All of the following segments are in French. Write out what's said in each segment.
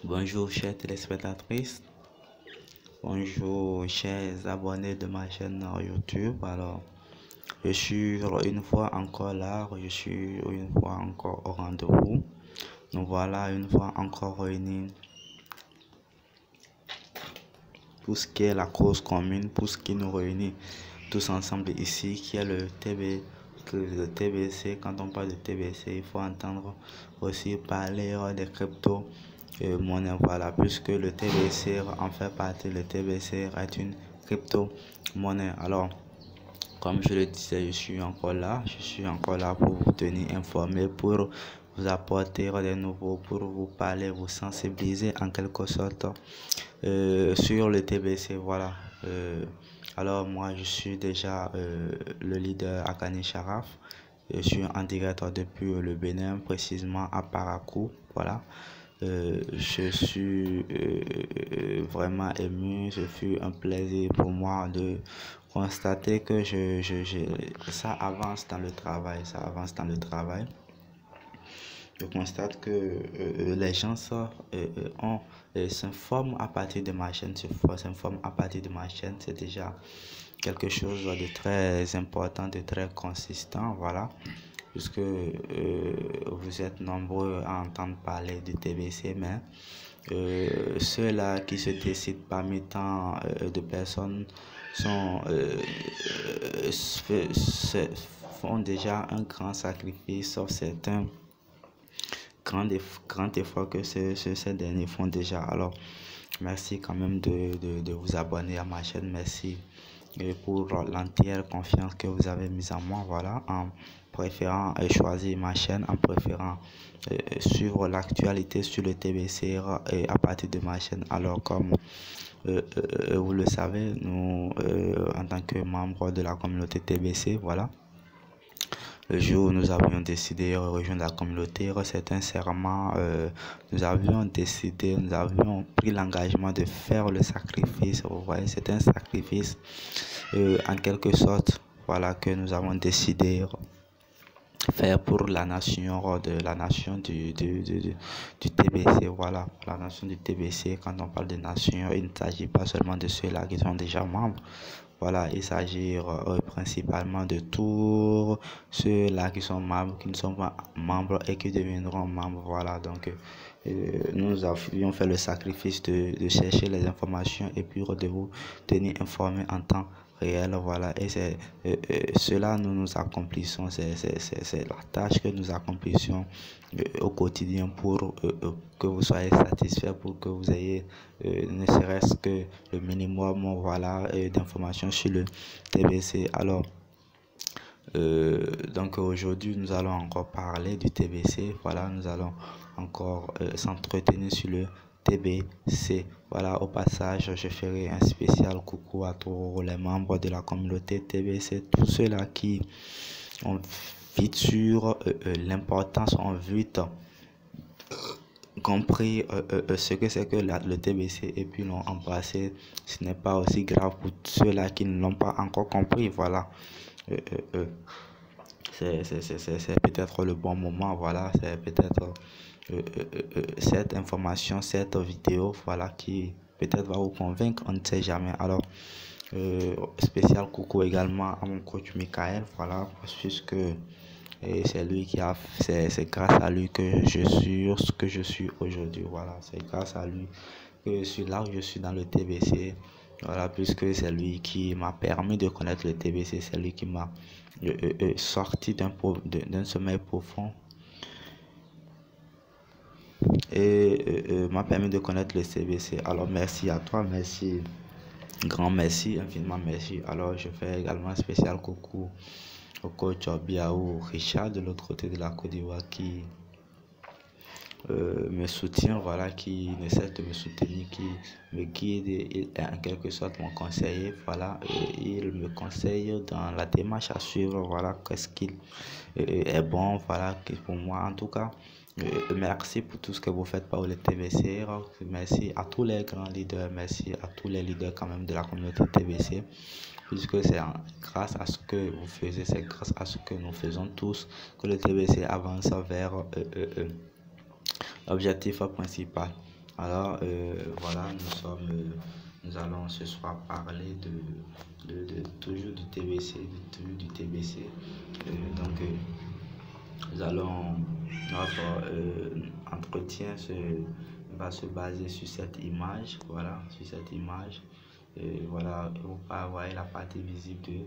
Bonjour chères téléspectatrices, bonjour chers abonnés de ma chaîne YouTube. Alors, je suis une fois encore là, je suis une fois encore au rendez-vous. Nous voilà une fois encore réunis pour ce qui est la cause commune, pour ce qui nous réunit tous ensemble ici, qui est le TBC. Quand on parle de TBC, il faut entendre aussi parler des crypto monnaie, voilà, puisque le TBC en fait partie. Le TBC est une crypto monnaie. Alors, comme je le disais, je suis encore là pour vous tenir informé, pour vous apporter des nouveaux, pour vous parler, vous sensibiliser en quelque sorte sur le TBC, voilà. Alors moi je suis déjà le leader Akani Sharaf. Je suis en direct depuis le Bénin, précisément à Parakou, voilà. Je suis vraiment ému. Ce fut un plaisir pour moi de constater que ça avance dans le travail, Je constate que les gens s'informent à partir de ma chaîne, s'informent à partir de ma chaîne. C'est déjà quelque chose de très important, de très consistant, voilà, puisque vous êtes nombreux à entendre parler du TBC, mais ceux-là qui se décident parmi tant de personnes font déjà un grand sacrifice, sauf certains grand effort que ces derniers font déjà. Alors, merci quand même de vous abonner à ma chaîne. Merci pour l'entière confiance que vous avez mise en moi, voilà, en préférant choisir ma chaîne, en préférant suivre l'actualité sur le TBC à partir de ma chaîne. Alors, comme vous le savez, nous, en tant que membres de la communauté TBC, voilà, le jour où nous avions décidé de rejoindre la communauté, c'est un serment, nous avions pris l'engagement de faire le sacrifice. Vous voyez, c'est un sacrifice en quelque sorte, voilà, que nous avons décidé de faire pour la nation du TBC, voilà, la nation du TBC. Quand on parle de nation, il ne s'agit pas seulement de ceux-là qui sont déjà membres. Voilà, il s'agit principalement de tous ceux-là qui sont membres, qui ne sont pas membres et qui deviendront membres. Voilà, donc nous avions fait le sacrifice de chercher les informations et puis de vous tenir informés en temps réel. Voilà, et c'est cela nous accomplissons, c'est la tâche que nous accomplissons au quotidien pour que vous soyez satisfaits, pour que vous ayez ne serait-ce que le minimum, voilà, d'informations sur le TBC. Alors, donc aujourd'hui nous allons encore parler du TBC, voilà, nous allons encore s'entretenir sur le TBC. Voilà, au passage, je ferai un spécial coucou à tous les membres de la communauté TBC, tous ceux-là qui ont vite sur l'importance, ont vite compris ce que c'est que le TBC et puis l'ont embrassé. Ce n'est pas aussi grave pour ceux-là qui ne l'ont pas encore compris, voilà. C'est peut-être le bon moment, voilà, c'est peut-être cette information, cette vidéo, voilà, qui peut-être va vous convaincre, on ne sait jamais. Alors, spécial coucou également à mon coach Michael, voilà, puisque c'est lui qui a, c'est grâce à lui que je suis ce que je suis aujourd'hui, voilà, c'est grâce à lui que je suis là où je suis dans le TBC, voilà, puisque c'est lui qui m'a permis de connaître le TBC, c'est lui qui m'a sorti d'un sommeil profond et m'a permis de connaître le TBC. Alors merci à toi, merci, grand merci, infiniment merci. Alors je fais également un spécial coucou au coach Biaou Richard de l'autre côté de la Côte d'Ivoire qui me soutient, voilà, qui ne cesse de me soutenir, qui me guide et en quelque sorte mon conseiller, voilà, il me conseille dans la démarche à suivre, voilà, qu'est-ce qu'il est bon, voilà, pour moi en tout cas. Merci pour tout ce que vous faites pour le TBC, merci à tous les grands leaders, merci à tous les leaders quand même de la communauté TBC, puisque c'est grâce à ce que vous faites, c'est grâce à ce que nous faisons tous que le TBC avance vers l'objectif principal. Alors, voilà, nous allons ce soir parler toujours du TBC, notre entretien va se baser sur cette image, voilà, sur cette image. Voilà, vous voyez la partie visible de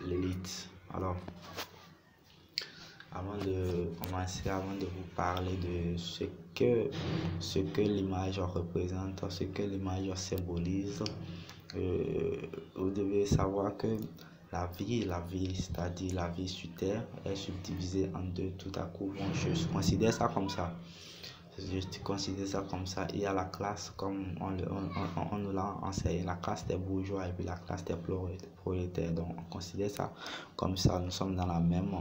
l'élite. Alors, avant de commencer, avant de vous parler de ce que l'image représente, ce que l'image symbolise, vous devez savoir que la vie, c'est-à-dire la vie sur Terre, est subdivisée en deux tout à coup. Bon, je considère ça comme ça. Je considère ça comme ça. Il y a la classe, comme on nous l'a enseigné, la classe des bourgeois et puis la classe des prolétaires. Donc, on considère ça comme ça. Nous sommes dans la même.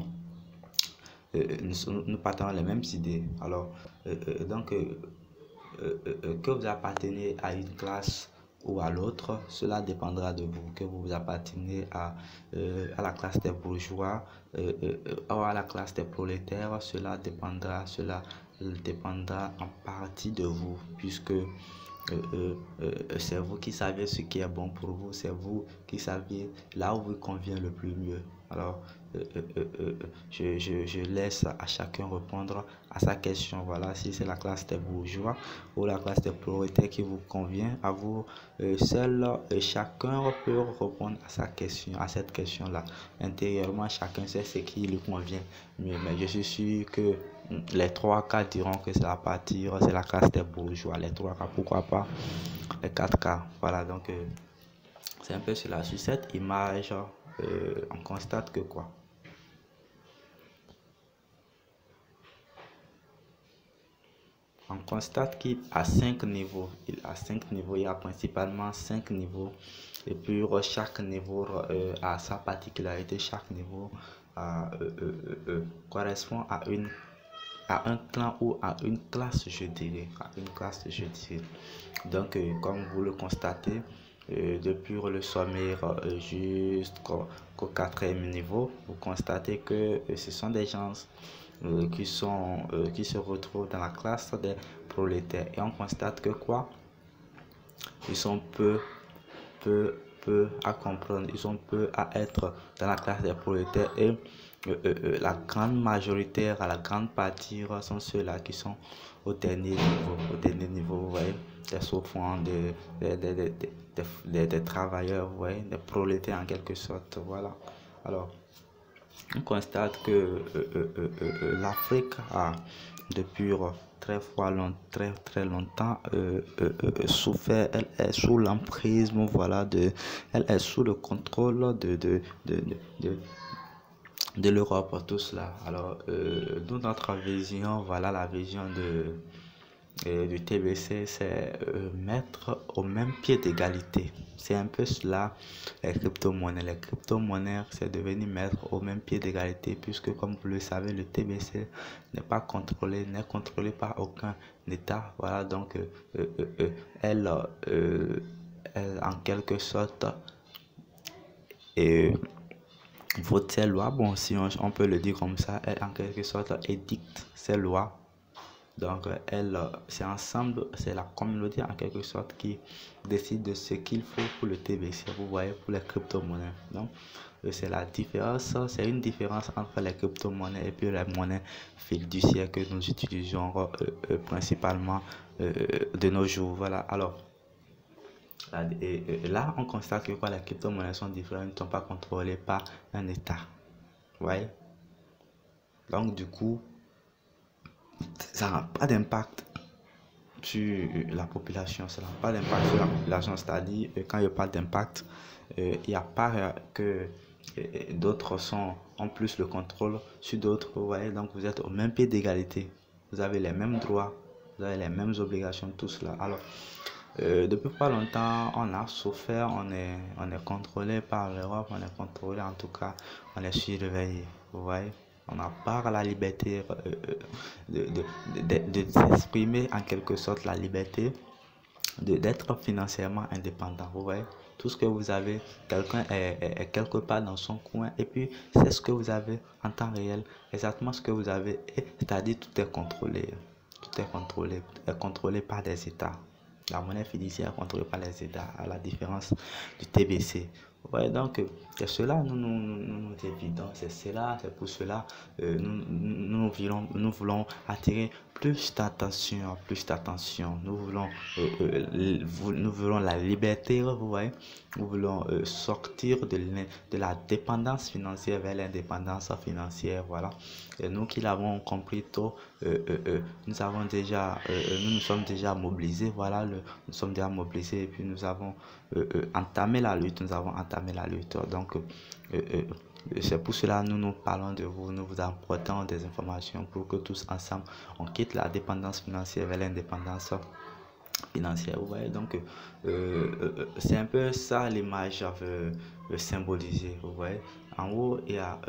Nous partageons les mêmes idées. Alors, que vous appartenez à une classe ou à l'autre, cela dépendra de vous. Que vous appartenez à la classe des bourgeois ou à la classe des prolétaires, cela dépendra en partie de vous, puisque c'est vous qui savez ce qui est bon pour vous, c'est vous qui savez là où vous convient le plus mieux. Alors, je laisse à chacun répondre à sa question. Voilà, si c'est la classe des bourgeois ou la classe des prolétaires qui vous convient, à vous seul, chacun peut répondre à sa question, à cette question-là. Intérieurement, chacun sait ce qui lui convient mieux. Mais je suis sûr que les trois cas diront que c'est la classe des bourgeois. Les trois cas, pourquoi pas les quatre cas. Voilà, donc c'est un peu cela. Sur cette image, on constate que quoi? On constate qu'il a 5 niveaux. Il y a principalement 5 niveaux. Et puis chaque niveau a sa particularité. Chaque niveau correspond à un clan ou à une classe, je dirais. Donc, comme vous le constatez, depuis le sommaire jusqu'au quatrième niveau, vous constatez que ce sont des gens qui se retrouvent dans la classe des prolétaires. Et on constate que quoi? Ils sont peu à comprendre, ils sont peu à être dans la classe des prolétaires, et la grande majorité, la grande partie sont ceux-là qui sont au dernier niveau, vous voyez, des souffrants, des travailleurs, vous voyez, des prolétaires en quelque sorte. Voilà. Alors, on constate que l'Afrique a depuis très longtemps souffert. Elle est sous l'emprisme, voilà, elle est sous le contrôle de l'Europe, tout cela. Alors, d'où notre vision, voilà, la vision du TBC, c'est mettre au même pied d'égalité. C'est un peu cela, les crypto-monnaies. Les crypto-monnaies, c'est devenu mettre au même pied d'égalité, puisque, comme vous le savez, le TBC n'est contrôlé par aucun État. Voilà, donc, elle, en quelque sorte, vote ses lois. Bon, si on peut le dire comme ça, elle, en quelque sorte, édicte ses lois. Donc, c'est ensemble, c'est la communauté en quelque sorte qui décide de ce qu'il faut pour le TBC, vous voyez, pour les crypto-monnaies. Donc, c'est une différence entre les crypto-monnaies et puis les monnaies fiduciaires que nous utilisons principalement de nos jours. Voilà, alors, là, on constate que les crypto-monnaies sont différentes, ne sont pas contrôlées par un État. Vous voyez? Donc, du coup, ça n'a pas d'impact sur la population. Ça n'a pas d'impact sur la population. C'est-à-dire, quand il n'y a pas d'impact, il n'y a pas que d'autres ont plus le contrôle sur d'autres. Vous voyez, donc vous êtes au même pied d'égalité. Vous avez les mêmes droits, vous avez les mêmes obligations, tout cela. Alors, depuis pas longtemps, on a souffert, on est contrôlé par l'Europe, on est contrôlé, en tout cas, on est surveillé. Vous voyez? On n'a pas la liberté de s'exprimer, en quelque sorte, la liberté d'être financièrement indépendant. Vous voyez, tout ce que vous avez, quelqu'un est quelque part dans son coin, et puis c'est ce que vous avez en temps réel, exactement ce que vous avez, c'est-à-dire tout est contrôlé. Tout tout est contrôlé par des États. La monnaie fiduciaire est contrôlée par les États, à la différence du TBC. Ouais, donc, c'est cela, nous évidons, c'est pour cela, nous voulons attirer plus d'attention, plus d'attention. Nous voulons la liberté, vous voyez. Nous voulons sortir de la dépendance financière vers l'indépendance financière, voilà. Et nous qui l'avons compris tôt, nous avons déjà, nous sommes déjà mobilisés, voilà, nous sommes déjà mobilisés et puis nous avons entamé la lutte, Donc, c'est pour cela que nous parlons de vous, nous vous apportons des informations pour que tous ensemble, on quitte la dépendance financière vers l'indépendance financière. Vous voyez, donc, c'est un peu ça l'image veut symboliser. Vous voyez, en haut, il y a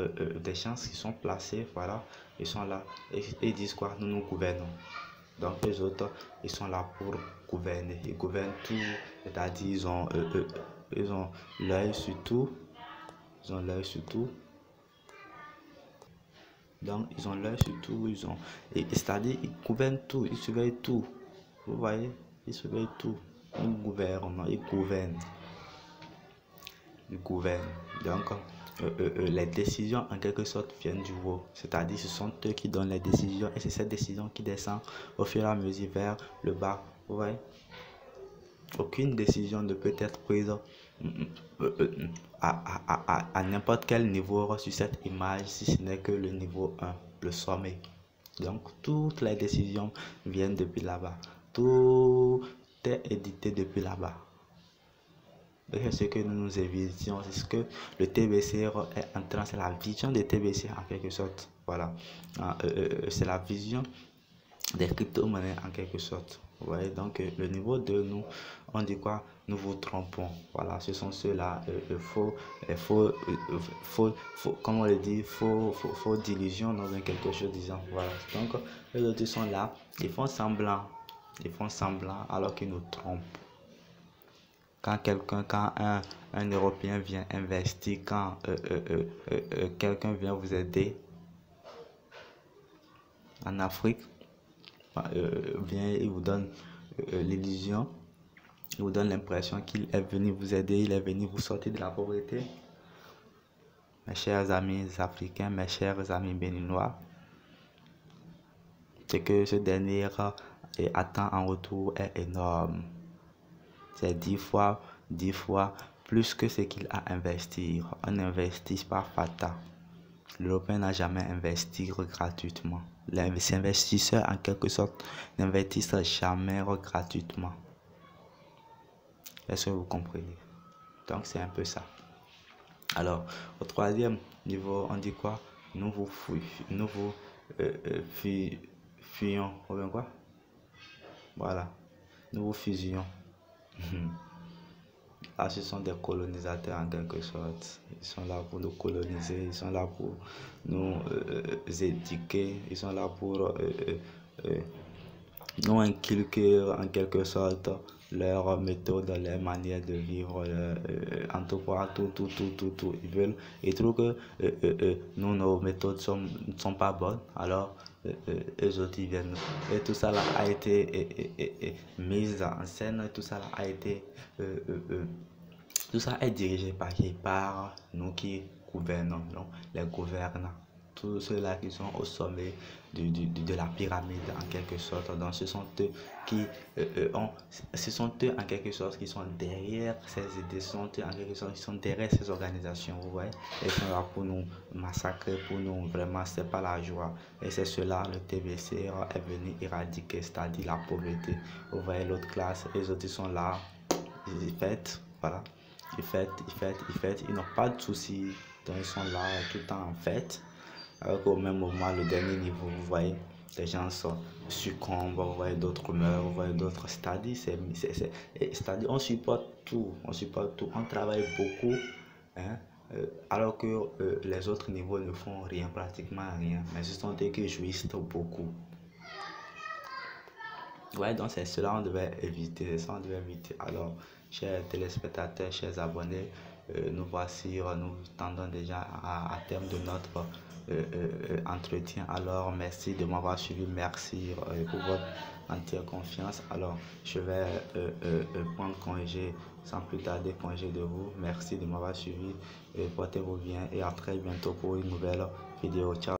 des gens qui sont placés, voilà, ils sont là et ils disent quoi? Nous gouvernons. Donc les autres, ils sont là pour gouverner. Ils gouvernent tout, c'est-à-dire ils ont l'œil sur tout. Ils ont l'œil sur tout. Donc ils ont l'œil sur tout. C'est-à-dire ils gouvernent tout, ils surveillent tout. Vous voyez, ils surveillent tout. Ils gouvernent, ils gouvernent. Ils gouvernent. Donc les décisions en quelque sorte viennent du haut, c'est-à-dire ce sont eux qui donnent les décisions et c'est cette décision qui descend au fur et à mesure vers le bas. Vous voyez, aucune décision ne peut être prise à n'importe quel niveau sur cette image si ce n'est que le niveau 1, le sommet. Donc toutes les décisions viennent depuis là-bas, tout est édité depuis là-bas. C'est ce que nous évitions, c'est ce que le TBC est en train, c'est la vision de TBC en quelque sorte. Voilà, c'est la vision des crypto-monnaies en quelque sorte. Vous voyez, donc le niveau 2, nous, on dit quoi? Nous vous trompons. Voilà, ce sont ceux-là, comme on le dit, faux d'illusion dans quelque chose disant. Voilà, donc les autres sont là, ils font semblant alors qu'ils nous trompent. Quand un Européen vient investir, quand quelqu'un vient vous aider en Afrique, il vous donne l'illusion, il vous donne l'impression qu'il est venu vous aider, il est venu vous sortir de la pauvreté. Mes chers amis africains, mes chers amis béninois, c'est que ce dernier attend en retour est énorme. C'est 10 fois plus que ce qu'il a investi. On n'investit pas fata. L'Européen n'a jamais investi gratuitement. Les investisseurs, en quelque sorte, n'investissent jamais gratuitement. Est-ce que vous comprenez? Donc, c'est un peu ça. Alors, au troisième niveau, on dit quoi? Nous vous fuyons. Ou bien quoi? Voilà. Nous vous fusions. Là, ce sont des colonisateurs en quelque sorte. Ils sont là pour nous coloniser, ils sont là pour nous éduquer, ils sont là pour nous inculquer en quelque sorte leur méthode, leur manière de vivre, en tout cas, tout. Ils veulent, ils trouvent que nos méthodes ne sont pas bonnes, alors eux autres ils viennent. Et tout ça là a été mis en scène, tout ça là a été, tout ça est dirigé par nous qui gouvernons, donc les gouvernants. Tous ceux-là qui sont au sommet de la pyramide en quelque sorte. Donc ce sont eux ce sont eux en quelque sorte qui sont derrière ces idées, ce sont eux en quelque sorte qui sont derrière ces organisations, vous voyez. Ils sont là pour nous massacrer, pour nous, vraiment, c'est pas la joie. Et c'est cela, le TBC est venu éradiquer, c'est-à-dire la pauvreté. Vous voyez l'autre classe, les autres ils sont là, ils fêtent, voilà. Ils fêtent, ils n'ont pas de soucis, donc ils sont là tout le temps en fête. Alors qu'au même moment, le dernier niveau, vous voyez, les gens succombent, vous voyez d'autres meurent, vous voyez d'autres. C'est-à-dire, on supporte tout, on travaille beaucoup, hein, alors que les autres niveaux ne font rien, pratiquement rien, mais ce sont eux qui jouissent beaucoup. Ouais, donc c'est cela on devait éviter, Alors, chers téléspectateurs, chers abonnés, nous tendons déjà à terme de notre entretien. Alors, merci de m'avoir suivi. Merci pour votre entière confiance. Alors, je vais prendre congé sans plus tarder, congé de vous. Merci de m'avoir suivi. Portez-vous bien et à très bientôt pour une nouvelle vidéo. Ciao.